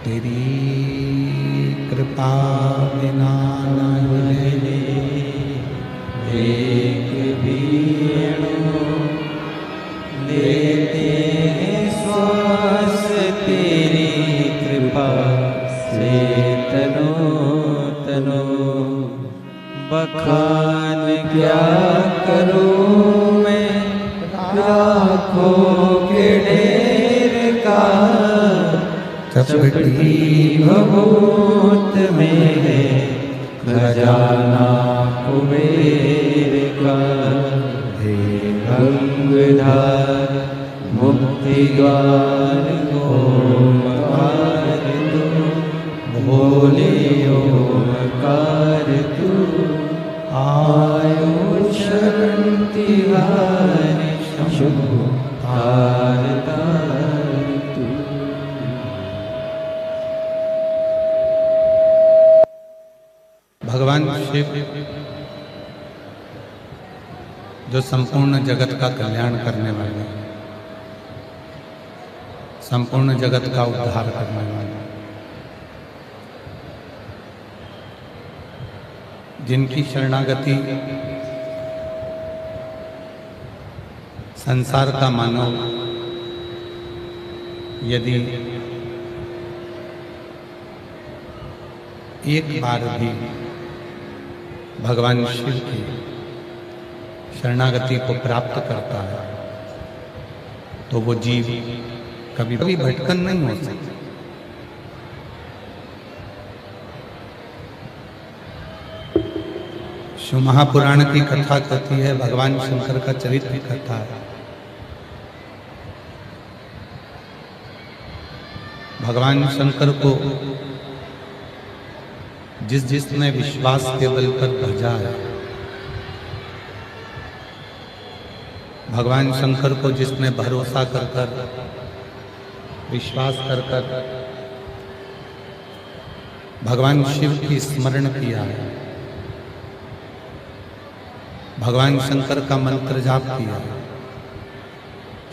तेरी कृपा बिना न हिले एक भी अणु लेते हैं श्वास तेरी कृपा से तनो तनो। बखान क्या करूं मैं लाखों के ढेर का, चपटी भभूत में है खजाना कुबेर का। हे गंगाधर मुक्ति द्वार ओमकार तू, भोले ओमकार तू। आयु शांति हानि शुभ तारता तू। भगवान शिव जो संपूर्ण जगत का कल्याण करने वाले हैं, संपूर्ण जगत का उद्धार करने वाले, जिनकी शरणागति संसार का मानव यदि एक बार भी भगवान शिव की शरणागति को प्राप्त करता है तो वो जीव कभी भी भटकन नहीं हो सकता। शिव महापुराण की कथा कहती है, भगवान शंकर का चरित्र कथा है। भगवान शंकर को जिसने विश्वास के बल पर भजा है, भगवान शंकर को जिसने भरोसा कर विश्वास कर भगवान शिव की स्मरण किया है, भगवान शंकर का मंत्र जाप किया,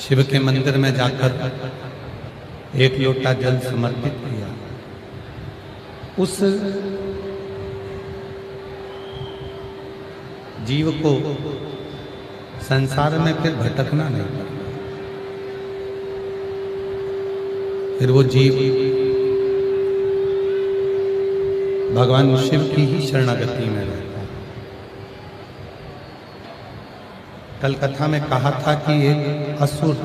शिव के मंदिर में जाकर एक लोटा जल समर्पित किया, उस जीव को संसार में फिर भटकना नहीं पड़ता। फिर वो जीव भगवान शिव की ही शरणागति में रहता है। कल कथा में कहा था कि एक असुर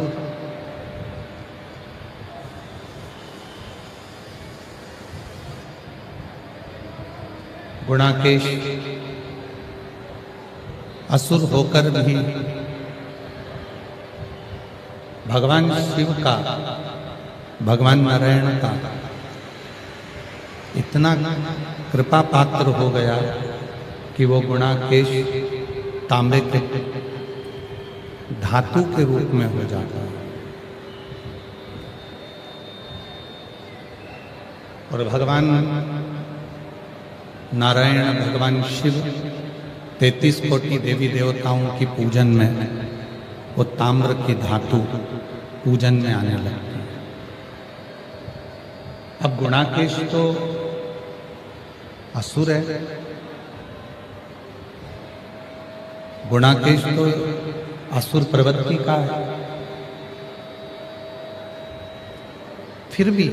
गुणाकेश असुर होकर भी भगवान शिव का, भगवान नारायण का इतना कृपा पात्र हो गया कि वो गुणाकेश तांबे के धातु के रूप में हो जाता है और भगवान नारायण, भगवान शिव 33 कोटि देवी देवताओं की पूजन में वो ताम्र की धातु पूजन में आने लगती है। अब गुणाकेश तो असुर है, गुणाकेश तो असुर प्रवृत्ति का है, फिर भी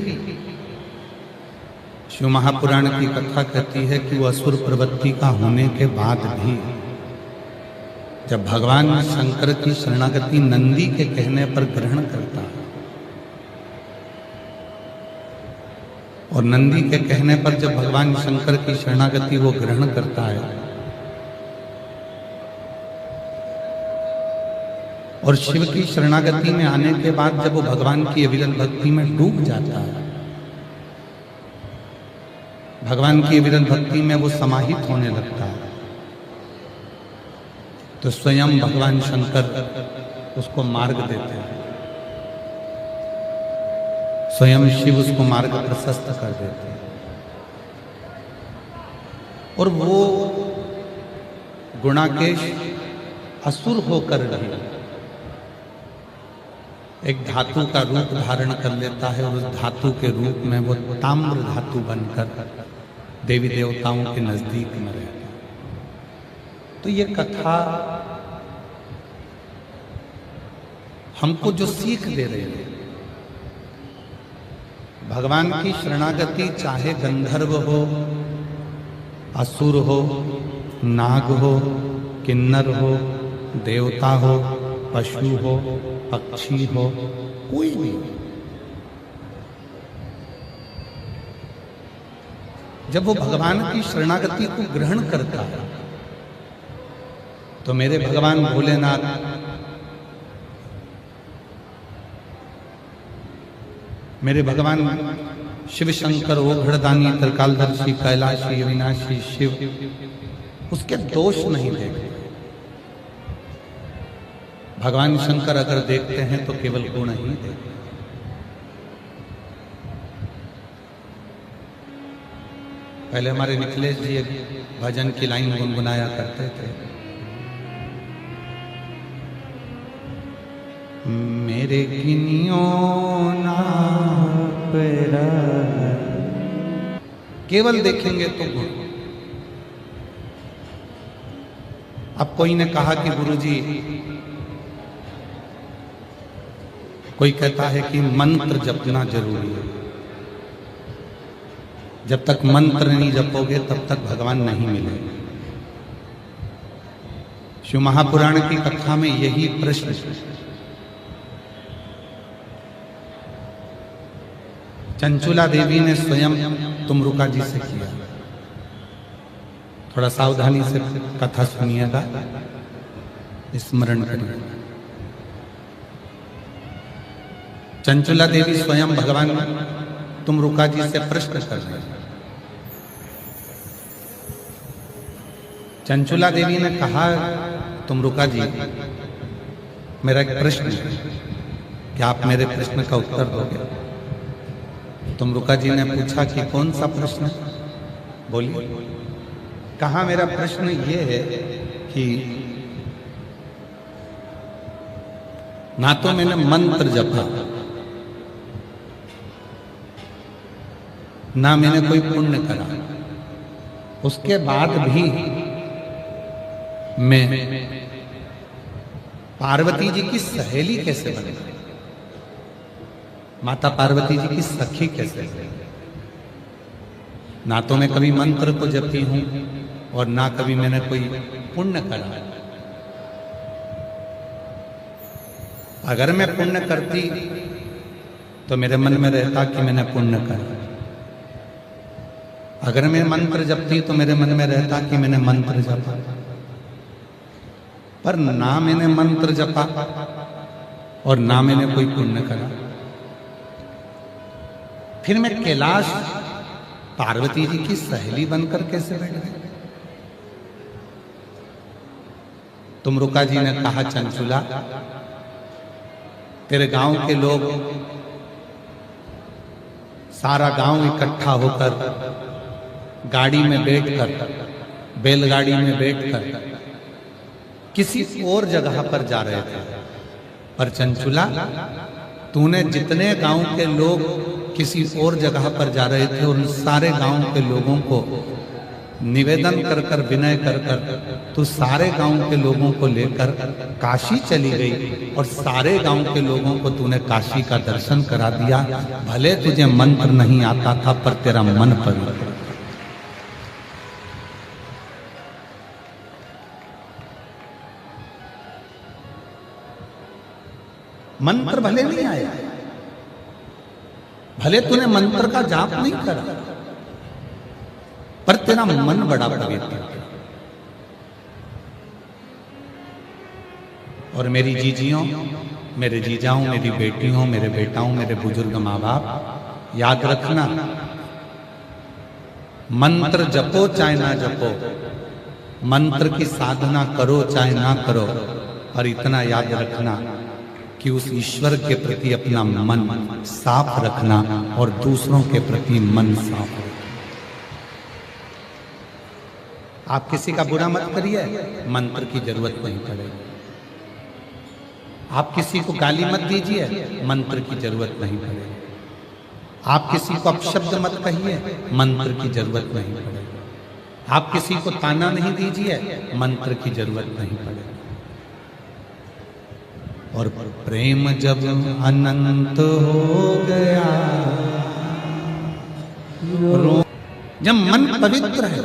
शिव महापुराण की कथा कहती है कि वो असुर प्रवृत्ति का होने के बाद भी जब भगवान शंकर की शरणागति नंदी के कहने पर ग्रहण करता है और नंदी के कहने पर जब भगवान शंकर की शरणागति वो ग्रहण करता है और शिव की शरणागति में आने के बाद जब वो भगवान की अविरल भक्ति में डूब जाता है, भगवान की विरल भक्ति में वो समाहित होने लगता है, तो स्वयं भगवान शंकर उसको मार्ग देते हैं, स्वयं शिव उसको मार्ग प्रशस्त कर देते हैं और वो गुणाकेश असुर होकर भी एक धातु का रूप धारण कर लेता है और उस धातु के रूप में वो ताम्र धातु बनकर देवी देवताओं के नजदीक में रहता है। तो ये कथा हमको जो सीख दे रही है, भगवान की शरणागति चाहे गंधर्व हो, असुर हो, नाग हो, किन्नर हो, देवता हो, पशु हो, पक्षी हो, कोई भी, जब वो भगवान की शरणागति को ग्रहण करता है तो मेरे भगवान भोलेनाथ मेरे भगवान शिव शंकर, ओघड़दानी, त्रिकालदर्शी, कैलाशी, अविनाशी शिव उसके दोष नहीं देखते। भगवान शंकर अगर देखते हैं तो केवल गुण ही देखते। पहले हमारे निखिलेश जी एक भजन की लाइन गुनगुनाया करते थे, मेरे गिनियो ना परा, केवल देखेंगे तो गुण। अब कोई ने कहा कि गुरुजी, कोई कहता है कि मंत्र जपना जरूरी है, जब तक मंत्र नहीं जपोगे तब तक भगवान नहीं मिलेगा। शिव महापुराण की कथा में यही प्रश्न चंचुला देवी ने स्वयं तुमरुका जी से किया। थोड़ा सावधानी से कथा सुनिएगा, स्मरण करिए। चंचुला देवी स्वयं भगवान तुमरुका जी से प्रश्न कर रहे हैं। चंचुला देवी ने कहा, तुमरुका जी, मेरा एक प्रश्न है, क्या आप मेरे प्रश्न का उत्तर दोगे? तुमरुका जी ने पूछा कि कौन सा प्रश्न? बोलिए। कहा, मेरा प्रश्न ये है कि ना तो मैंने मंत्र जपा, ना मैंने कोई पुण्य करा, उसके बाद भी मैं पार्वती जी की सहेली कैसे बन गई? माता पार्वती जी की सखी कैसे बन? ना तो मैं कभी मंत्र को जपती हूं और ना कभी मैंने कोई पुण्य करा। अगर मैं पुण्य करती तो मेरे मन में रहता कि मैंने पुण्य करा, अगर मैं मंत्र जपती तो मेरे मन में रहता कि मैंने मंत्र जपा। पर ना मैंने मंत्र जपा और ना मैंने कोई पुण्य करा, फिर मैं कैलाश पार्वती जी की सहेली बनकर कैसे बैठ गई? तुमरुका जी ने कहा, चंचुला, तेरे गांव के लोग, सारा गांव इकट्ठा होकर गाड़ी में बैठकर, बैलगाड़ी में बैठकर किसी और जगह पर जा रहे थे। पर चंचुला, तूने जितने गांव के लोग किसी और जगह पर जा रहे थे, उन सारे गांव के लोगों को निवेदन कर कर, विनय कर कर, तू सारे गांव के लोगों को लेकर काशी चली गई और सारे गांव के लोगों को तूने काशी का दर्शन करा दिया। भले तुझे मंत्र नहीं आता था, पर तेरा मन पवित्र। मंत्र भले नहीं आया, भले तूने मंत्र का जाप नहीं करा, पर तेरा मन बड़ा पवित्र। और मेरी जीजियों, मेरे जीजाओं, मेरी बेटियों, मेरे बेटाओं, मेरे बुजुर्ग माँ बाप, याद रखना, मंत्र जपो चाहे ना जपो, मंत्र की साधना करो चाहे ना करो, और इतना याद रखना कि उस ईश्वर के प्रति अपना मन साफ रखना और दूसरों के प्रति मन साफ रखना। आप किसी का बुरा मत करिए, मंत्र की जरूरत नहीं पड़ेगी। आप किसी को गाली मत दीजिए, मंत्र की जरूरत नहीं पड़ेगी। आप किसी को अपशब्द मत कहिए, मंत्र की जरूरत नहीं पड़ेगी। आप किसी को ताना नहीं दीजिए, मंत्र की जरूरत नहीं पड़ेगी। और प्रेम जब अनंत हो गया, जब मन पवित्र है,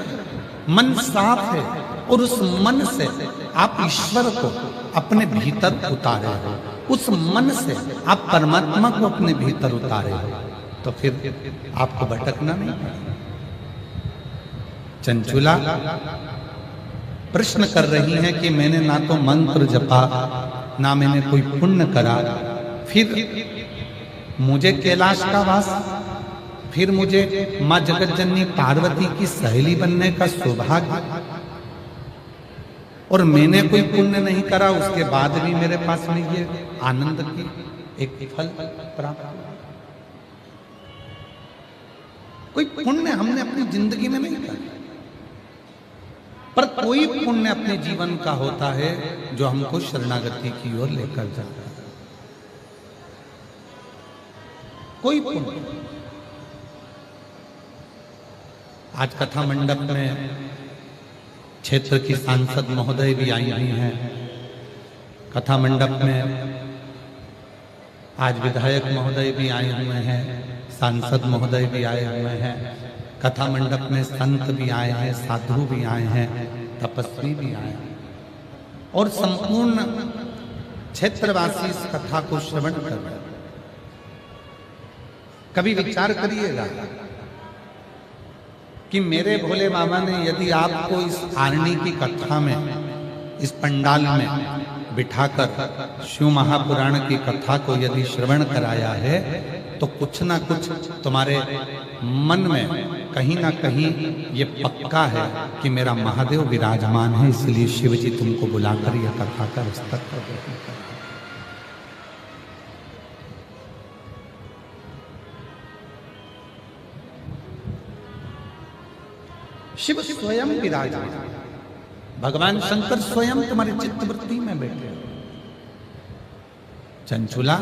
मन साफ है, और उस मन से आप ईश्वर को अपने भीतर उतारे हो, उस मन से आप परमात्मा को अपने भीतर उतारे हो, तो फिर आपको भटकना नहीं पड़ेगा। चंचुला प्रश्न कर रही है कि मैंने ना तो मंत्र जपा, ना मैंने कोई पुण्य करा, फिर मुझे कैलाश का वास, फिर मुझे मां जगत जननी पार्वती की सहेली बनने का सौभाग्य, और मैंने कोई पुण्य नहीं करा, उसके बाद भी मेरे पास में ये आनंद की एक फल प्राप्त हुआ। कोई पुण्य हमने अपनी जिंदगी में नहीं करा, पर कोई पुण्य अपने जीवन का होता है जो हमको शरणागति की ओर लेकर जाता है। कोई पुण्य। आज कथा मंडप में क्षेत्र की सांसद महोदय भी आई हुई हैं। कथा मंडप में आज विधायक महोदय भी आए हुए हैं, सांसद महोदय भी आए हुए हैं। कथा मंडप में संत भी आए हैं, साधु भी आए हैं, तपस्वी भी आए हैं, और संपूर्ण क्षेत्रवासी इस कथा को श्रवण कर रहे हैं। कभी विचार करिएगा कि मेरे भोले बाबा ने यदि आपको इस आरणी की कथा में, इस पंडाल में बिठाकर शिव महापुराण की कथा को यदि श्रवण कराया है, तो कुछ ना कुछ तुम्हारे मन में कहीं ना कहीं ये पक्का है कि मेरा महादेव विराजमान है, इसलिए शिव जी तुमको बुलाकर यह कथा का विस्तार कर देते हैं। शिव स्वयं विराजमान, भगवान शंकर स्वयं तुम्हारी चित्तवृत्ति में बैठे। चंचुला,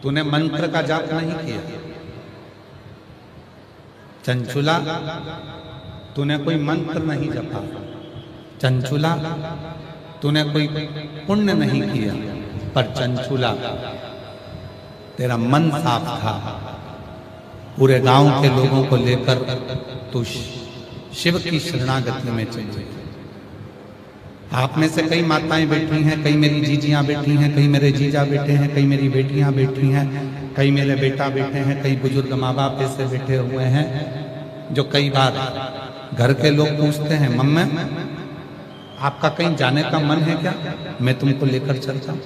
तूने मंत्र का जाप नहीं किया। चंचुला, तूने कोई मंत्र नहीं जपा। चंचुला, तूने कोई पुण्य नहीं किया। पर चंचुला, तेरा मन साफ था, पूरे गांव के लोगों को लेकर तू शिव की शरणागति में चली। आप में से कई माताएं बैठी हैं, कई मेरी जीजियां बैठी हैं, कई मेरे जीजा बैठे हैं, कई मेरी बेटियां बैठी हैं, कई मेरे बेटा बैठे हैं, कई बुजुर्ग माँ बाप ऐसे बैठे हुए हैं जो कई बार घर के लोग पूछते हैं, मम्मी आपका कहीं जाने का मन है क्या, मैं तुमको लेकर चलता हूं।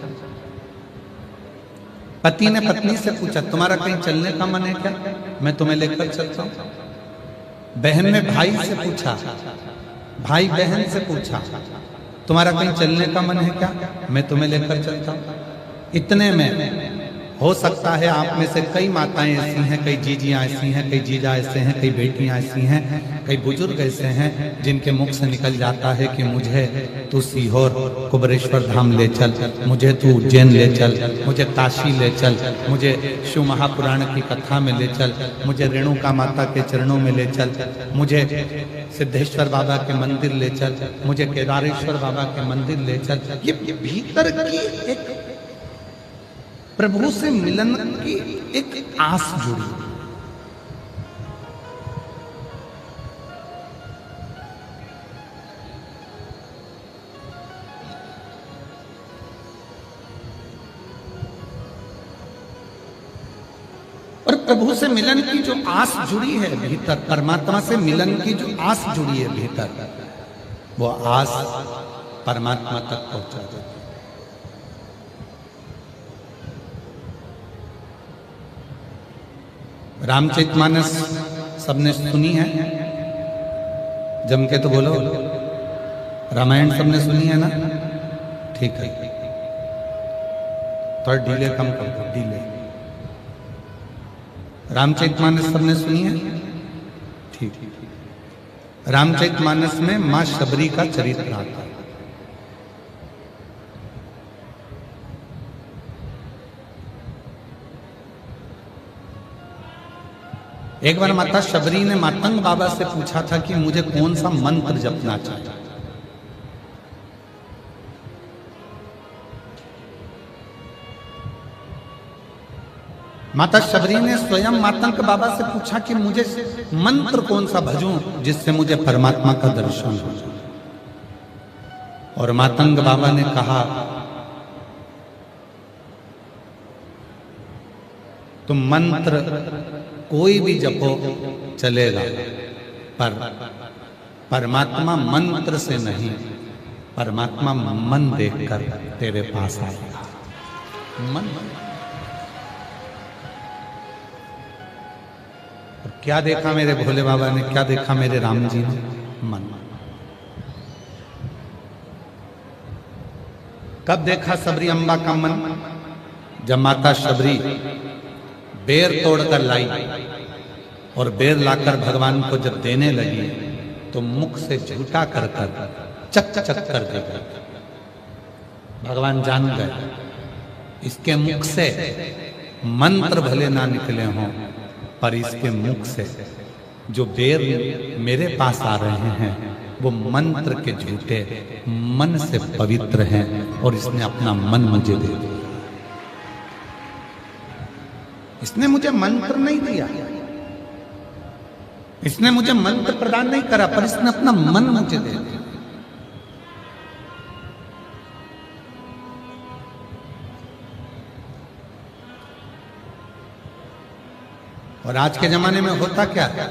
पति ने पत्नी से पूछा, तुम्हारा कहीं चलने का मन है क्या, मैं तुम्हें लेकर चलता हूं। बहन ने भाई से पूछा, भाई बहन से पूछा, तुम्हारा कहीं चलने का मन है क्या, मैं तुम्हें लेकर चलता हूं। इतने में हो सकता है आप में से कई माताएं ऐसी हैं, कई जीजियां ऐसी हैं, कई जीजा ऐसे हैं, कई बेटियां ऐसी हैं, कई बुजुर्ग ऐसे हैं जिनके मुख से निकल जाता है कि मुझे तू सीहोर कुबरेश्वर धाम ले चल, मुझे तू उज्जैन ले चल, मुझे काशी ले चल, मुझे शिव महापुराण की कथा में ले चल, मुझे रेणुका माता के चरणों में ले चल, मुझे सिद्धेश्वर बाबा के मंदिर ले चल, मुझे केदारेश्वर बाबा के मंदिर ले चल। ये भीतर की एक प्रभु से मिलन की एक आस जुड़ी। और प्रभु से मिलन की जो आस जुड़ी है भीतर, परमात्मा से मिलन की जो आस जुड़ी है भीतर, वो आस परमात्मा तक पहुंचा देती है। रामचरितमानस सबने सुनी है, जम के तो बोलो। रामायण सबने सुनी है ना, ठीक है, थोड़ा डीले कम कर दो, डीले। रामचरितमानस सबने सुनी है, ठीक। रामचरितमानस में मां शबरी का चरित्र आता है। एक बार माता शबरी ने मातंग बाबा से पूछा था कि मुझे कौन सा मंत्र जपना चाहिए। माता शबरी ने स्वयं मातंग बाबा से पूछा कि मुझे मंत्र कौन सा भजूं जिससे मुझे परमात्मा का दर्शन हो। और मातंग बाबा ने कहा, तुम मंत्र कोई भी जपो चलेगा, पर परमात्मा मंत्र से नहीं, परमात्मा मन देखकर तेरे पास आएगा। मन। और क्या देखा मेरे भोले बाबा ने, क्या देखा मेरे राम जी ने? मन। कब देखा सबरी अम्बा का मन? जब माता शबरी बेर तोड़कर लाई और बेर लाकर भगवान को जब देने लगी तो मुख से झूठा कर कर चक चक कर देगा। भगवान जान गए इसके मुख से मंत्र भले ना निकले हों, पर इसके मुख से जो बेर मेरे पास आ रहे हैं वो मंत्र के झूठे मन से पवित्र हैं और इसने अपना मन मुझे दे दिया। इसने मुझे मंत्र नहीं दिया, इसने मुझे मंत्र प्रदान नहीं करा, पर इसने अपना मन मुझे दे दिया। और आज के जमाने में होता क्या है,